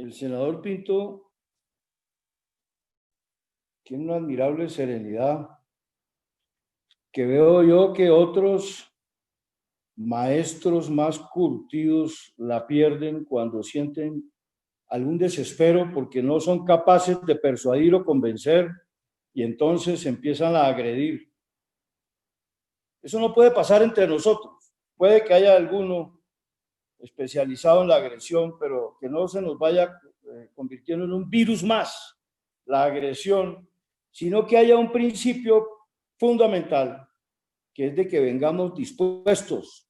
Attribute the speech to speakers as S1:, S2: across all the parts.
S1: el senador Pinto tiene una admirable serenidad que veo yo que otros maestros más curtidos la pierden cuando sienten algún desespero porque no son capaces de persuadir o convencer y entonces empiezan a agredir. Eso no puede pasar entre nosotros. Puede que haya alguno especializado en la agresión, pero que no se nos vaya convirtiendo en un virus más, la agresión, sino que haya un principio fundamental, que es de que vengamos dispuestos,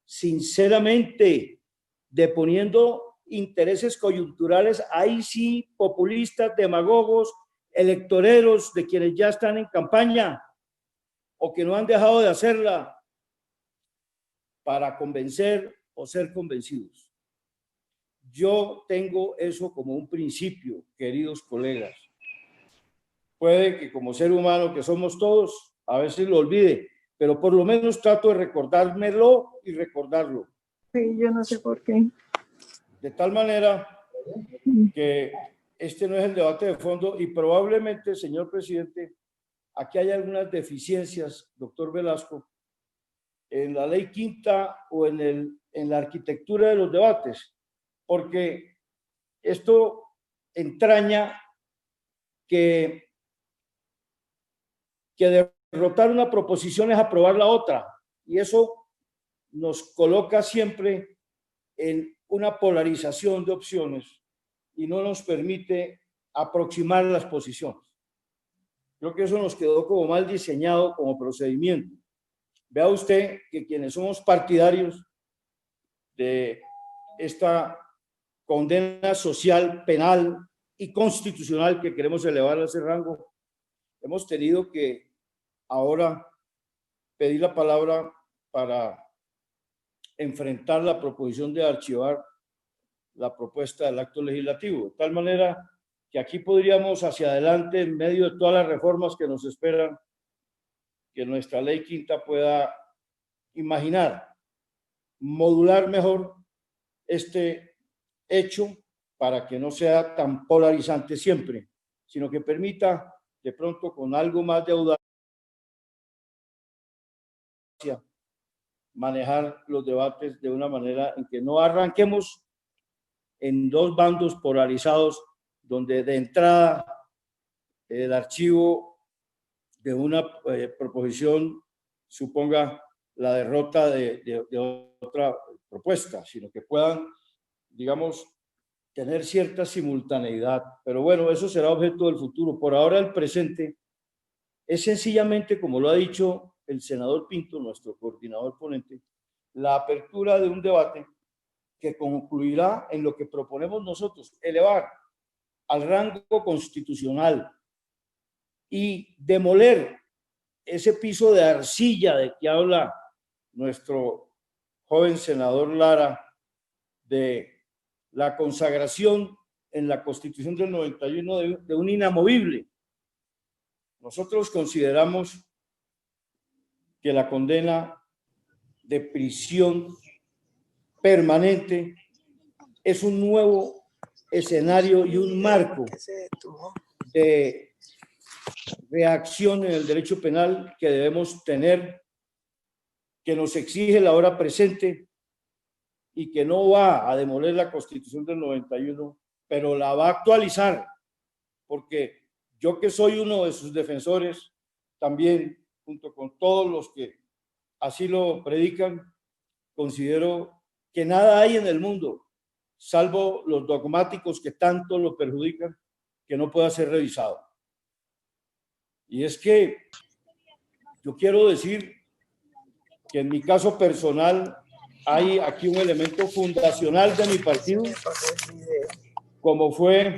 S1: sinceramente, deponiendo intereses coyunturales, ahí sí, populistas, demagogos, electoreros de quienes ya están en campaña o que no han dejado de hacerla para convencer o ser convencidos. Yo tengo eso como un principio, queridos colegas. Puede que como ser humano que somos todos, a veces lo olvide, pero por lo menos trato de recordármelo y recordarlo.
S2: Sí, yo no sé por qué.
S1: De tal manera que este no es el debate de fondo y probablemente, señor presidente, aquí hay algunas deficiencias, doctor Velasco, en la ley quinta o en la arquitectura de los debates, porque esto entraña que derrotar una proposición es aprobar la otra, y eso nos coloca siempre en una polarización de opciones y no nos permite aproximar las posiciones. Creo que eso nos quedó como mal diseñado como procedimiento. Vea usted que quienes somos partidarios de esta condena social, penal y constitucional que queremos elevar a ese rango, hemos tenido que ahora pedir la palabra para enfrentar la proposición de archivar la propuesta del acto legislativo, de tal manera que aquí podríamos hacia adelante, en medio de todas las reformas que nos esperan, que nuestra ley quinta pueda imaginar, modular mejor este hecho para que no sea tan polarizante siempre, sino que permita de pronto con algo más de audacia manejar los debates de una manera en que no arranquemos en dos bandos polarizados donde de entrada el archivo de una proposición suponga la derrota de otra propuesta, sino que puedan, digamos, tener cierta simultaneidad. Pero bueno, eso será objeto del futuro. Por ahora el presente es sencillamente, como lo ha dicho el senador Pinto, nuestro coordinador ponente, la apertura de un debate que concluirá en lo que proponemos nosotros, elevar al rango constitucional y demoler ese piso de arcilla de que habla nuestro joven senador Lara, de la consagración en la Constitución del 91 de un inamovible. Nosotros consideramos que la condena de prisión permanente es un nuevo escenario y un marco de reacción en el derecho penal que debemos tener, que nos exige la hora presente y que no va a demoler la Constitución del 91, pero la va a actualizar, porque yo que soy uno de sus defensores, también junto con todos los que así lo predican, considero que nada hay en el mundo, salvo los dogmáticos que tanto lo perjudican, que no pueda ser revisado. Y es que yo quiero decir que en mi caso personal hay aquí un elemento fundacional de mi partido, como fue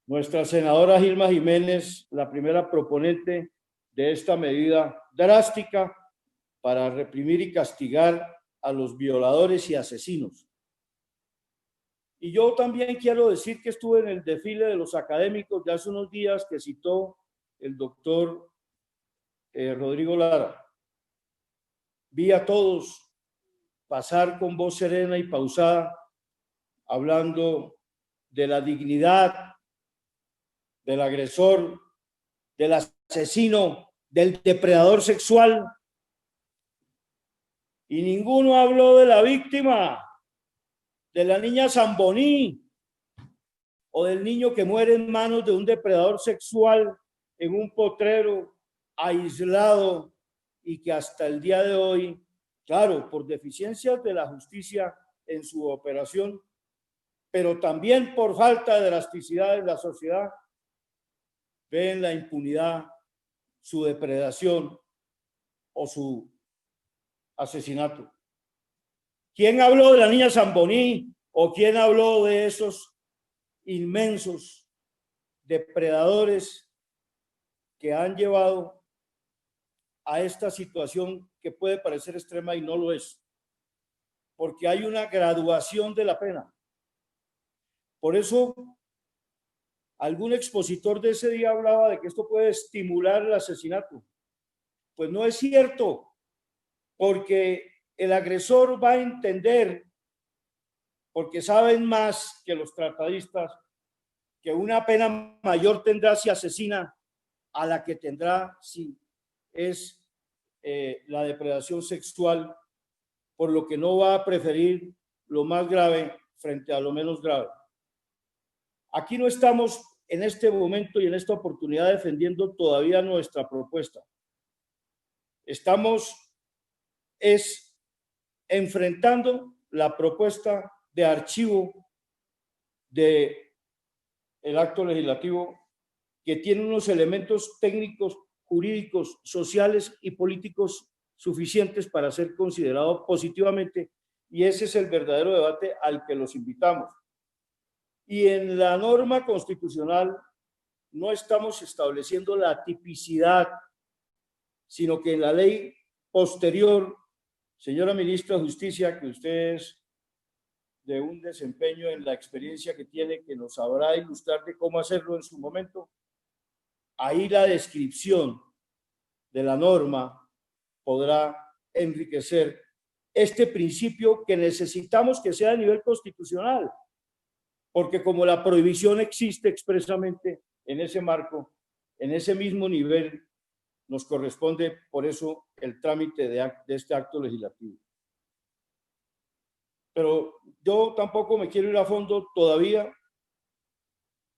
S1: nuestra senadora Gilma Jiménez, la primera proponente de esta medida drástica para reprimir y castigar a los violadores y asesinos. Y yo también quiero decir que estuve en el desfile de los académicos de hace unos días que citó el doctor Rodrigo Lara. Vi a todos pasar con voz serena y pausada hablando de la dignidad del agresor, del asesino, del depredador sexual. Y ninguno habló de la víctima, de la niña Zamboní o del niño que muere en manos de un depredador sexual en un potrero aislado y que hasta el día de hoy, claro, por deficiencias de la justicia en su operación, pero también por falta de elasticidad en la sociedad, ven la impunidad, su depredación o su asesinato. ¿Quién habló de la niña Zamboní o quién habló de esos inmensos depredadores que han llevado a esta situación que puede parecer extrema y no lo es? Porque hay una graduación de la pena. Por eso, algún expositor de ese día hablaba de que esto puede estimular el asesinato. Pues no es cierto, porque el agresor va a entender, porque saben más que los tratadistas, que una pena mayor tendrá si asesina a la que tendrá si es la depredación sexual, por lo que no va a preferir lo más grave frente a lo menos grave. Aquí no estamos en este momento y en esta oportunidad defendiendo todavía nuestra propuesta. Estamos enfrentando la propuesta de archivo del acto legislativo, que tiene unos elementos técnicos, jurídicos, sociales y políticos suficientes para ser considerado positivamente, y ese es el verdadero debate al que los invitamos. Y en la norma constitucional no estamos estableciendo la tipicidad, sino que en la ley posterior, señora ministra de Justicia, que usted es de un desempeño en la experiencia que tiene, que nos sabrá ilustrar de cómo hacerlo en su momento, ahí la descripción de la norma podrá enriquecer este principio que necesitamos que sea a nivel constitucional, porque como la prohibición existe expresamente en ese marco, en ese mismo nivel, nos corresponde por eso el trámite de este acto legislativo. Pero yo tampoco me quiero ir a fondo todavía,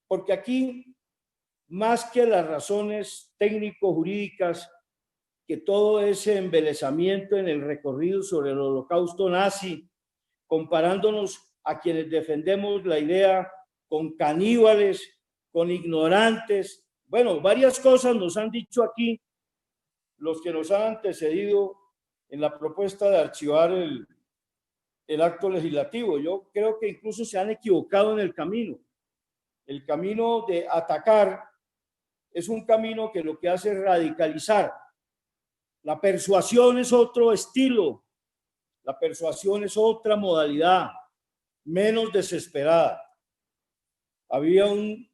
S1: porque aquí, más que las razones técnico-jurídicas, que todo ese embelezamiento en el recorrido sobre el holocausto nazi, comparándonos a quienes defendemos la idea con caníbales, con ignorantes, bueno, varias cosas nos han dicho aquí los que nos han antecedido en la propuesta de archivar el acto legislativo. Yo creo que incluso se han equivocado en el camino. El camino de atacar es un camino que lo que hace es radicalizar. La persuasión es otro estilo, la persuasión es otra modalidad, menos desesperada. Había un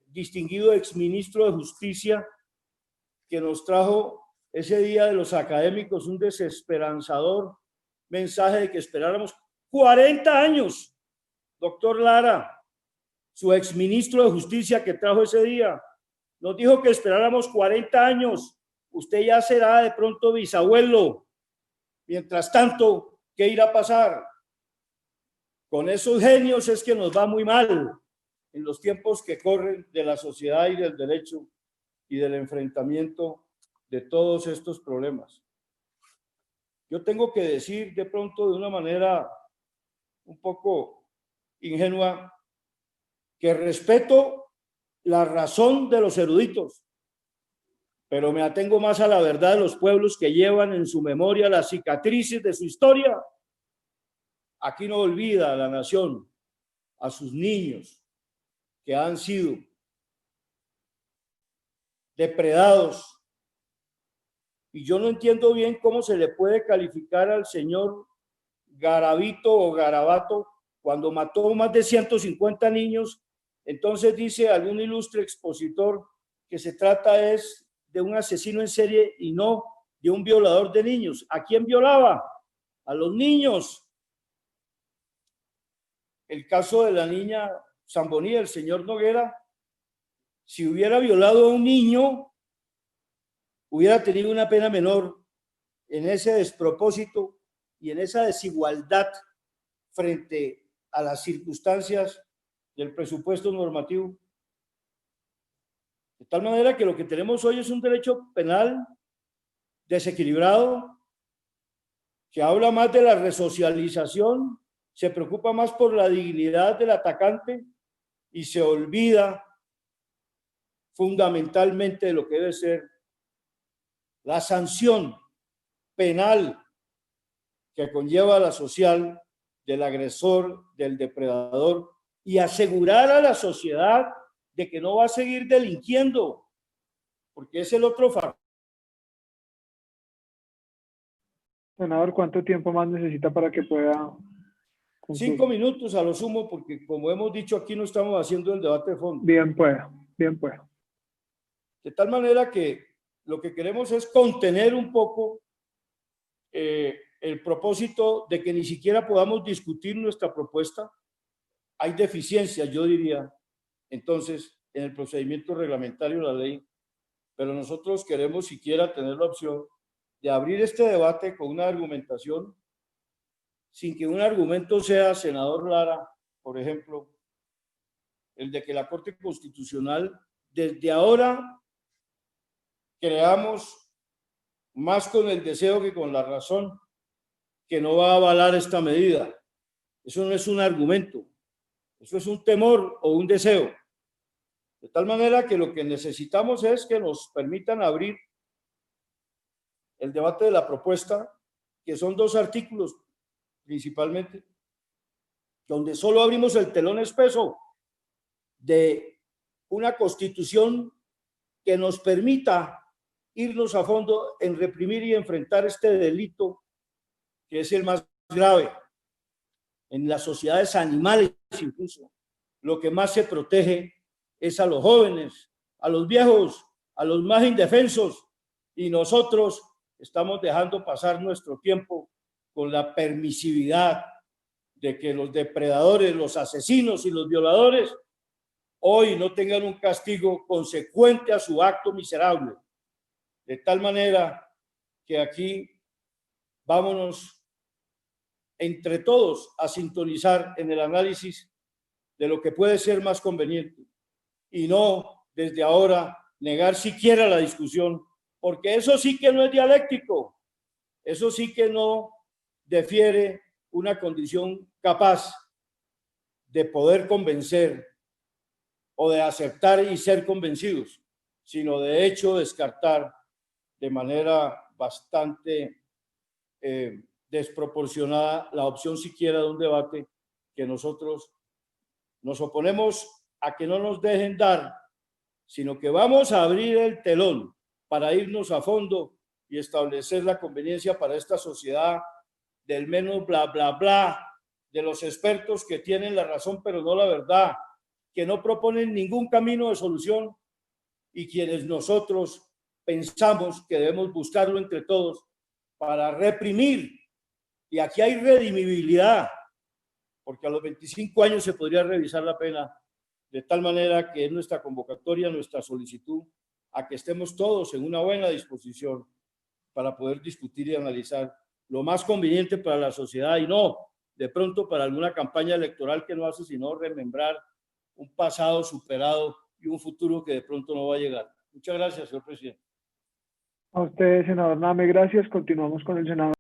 S1: distinguido exministro de Justicia que nos trajo ese día de los académicos un desesperanzador mensaje de que esperáramos 40 años. Doctor Lara, su exministro de Justicia que trajo ese día, nos dijo que esperáramos 40 años. Usted ya será de pronto bisabuelo. Mientras tanto, ¿qué irá a pasar? Con esos genios es que nos va muy mal en los tiempos que corren de la sociedad y del derecho y del enfrentamiento de todos estos problemas. Yo tengo que decir de pronto de una manera un poco ingenua que respeto la razón de los eruditos, pero me atengo más a la verdad de los pueblos que llevan en su memoria las cicatrices de su historia. Aquí no olvida la nación a sus niños que han sido depredados. Y yo no entiendo bien cómo se le puede calificar al señor Garavito o Garabato cuando mató más de 150 niños. Entonces dice algún ilustre expositor que se trata es de un asesino en serie y no de un violador de niños. ¿A quién violaba? A los niños. el caso de la niña Zamboní, el señor Noguera, si hubiera violado a un niño, hubiera tenido una pena menor. En ese despropósito y en esa desigualdad frente a las circunstancias del presupuesto normativo. De tal manera que lo que tenemos hoy es un derecho penal desequilibrado, que habla más de la resocialización, se preocupa más por la dignidad del atacante y se olvida fundamentalmente de lo que debe ser la sanción penal que conlleva la social del agresor, del depredador, y asegurar a la sociedad de que no va a seguir delinquiendo, porque es el otro factor.
S3: Senador, ¿cuánto tiempo más necesita para que pueda cumplir?
S1: 5 minutos a lo sumo, porque como hemos dicho aquí no estamos haciendo el debate de fondo.
S3: Bien pueda, bien pueda.
S1: De tal manera que lo que queremos es contener un poco el propósito de que ni siquiera podamos discutir nuestra propuesta. Hay deficiencias, yo diría, entonces, en el procedimiento reglamentario de la ley, pero nosotros queremos siquiera tener la opción de abrir este debate con una argumentación, sin que un argumento sea, senador Lara, por ejemplo, el de que la Corte Constitucional desde ahora creamos más con el deseo que con la razón que no va a avalar esta medida. Eso no es un argumento, eso es un temor o un deseo. De tal manera que lo que necesitamos es que nos permitan abrir el debate de la propuesta, que son 2 artículos principalmente, donde solo abrimos el telón espeso de una constitución que nos permita irnos a fondo en reprimir y enfrentar este delito que es el más grave en las sociedades animales. Incluso lo que más se protege es a los jóvenes, a los viejos, a los más indefensos, y nosotros estamos dejando pasar nuestro tiempo con la permisividad de que los depredadores, los asesinos y los violadores hoy no tengan un castigo consecuente a su acto miserable. De tal manera que aquí vámonos entre todos a sintonizar en el análisis de lo que puede ser más conveniente y no desde ahora negar siquiera la discusión, porque eso sí que no es dialéctico, eso sí que no defiere una condición capaz de poder convencer o de aceptar y ser convencidos, sino de hecho descartar de manera bastante desproporcionada la opción siquiera de un debate que nosotros nos oponemos a que no nos dejen dar, sino que vamos a abrir el telón para irnos a fondo y establecer la conveniencia para esta sociedad del menos bla, bla, bla, de los expertos que tienen la razón pero no la verdad, que no proponen ningún camino de solución y quienes nosotros pensamos que debemos buscarlo entre todos para reprimir. Y aquí hay redimibilidad, porque a los 25 años se podría revisar la pena, de tal manera que es nuestra convocatoria, nuestra solicitud, a que estemos todos en una buena disposición para poder discutir y analizar lo más conveniente para la sociedad y no de pronto para alguna campaña electoral que no hace sino remembrar un pasado superado y un futuro que de pronto no va a llegar. Muchas gracias, señor presidente.
S3: A usted, senador Name, gracias. Continuamos con el senador.